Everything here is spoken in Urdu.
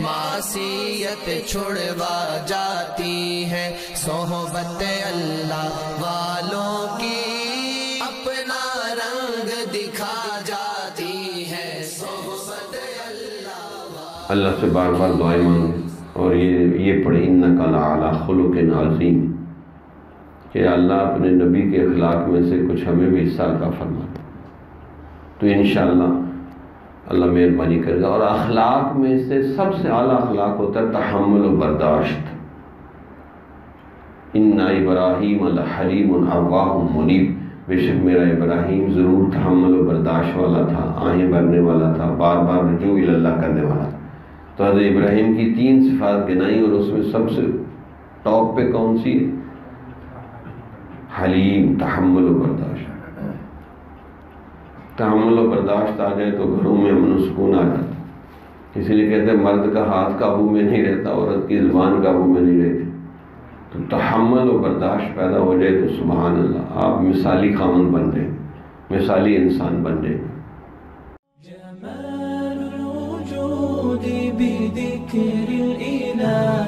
معصیت چھڑوا جاتی ہے، صحبت اللہ والوں کی اپنا رنگ دکھا جاتی ہے، صحبت اللہ سے بار بار دعائیں مانگیں اور یہ پڑھیں انک لعلی خلق عظیم، کہ اللہ اپنے نبی کے اخلاق میں سے کچھ ہمیں بھی حصہ عطا فرما، تو انشاءاللہ اللہ مہربانی کرے گا۔ اور اخلاق میں سے سب سے اعلیٰ اخلاق ہوتا ہے تحمل و برداشت۔ ان ابراہیم لحلیم اواہ منیب، بے شک میرا ابراہیم ضرور تحمل و برداشت والا تھا، آہیں بھرنے والا تھا، بار بار رجوع اللہ کرنے والا تھا۔ تو حضرت ابراہیم کی 3 صفات گنائی، اور اس میں سب سے ٹاپ پہ کون سی؟ حلیم، تحمل و برداشت۔ تحمل و برداشت آ جائے تو گھروں میں امن و سکون آ جاتا، اسی لیے کہتے ہیں مرد کا ہاتھ قابو میں نہیں رہتا، عورت کی زبان قابو میں نہیں رہتی۔ تو تحمل و برداشت پیدا ہو جائے تو سبحان اللہ، آپ مثالی خاوند بن جائیں، مثالی انسان بن جائیں۔ جمال الوجود بذكر الإله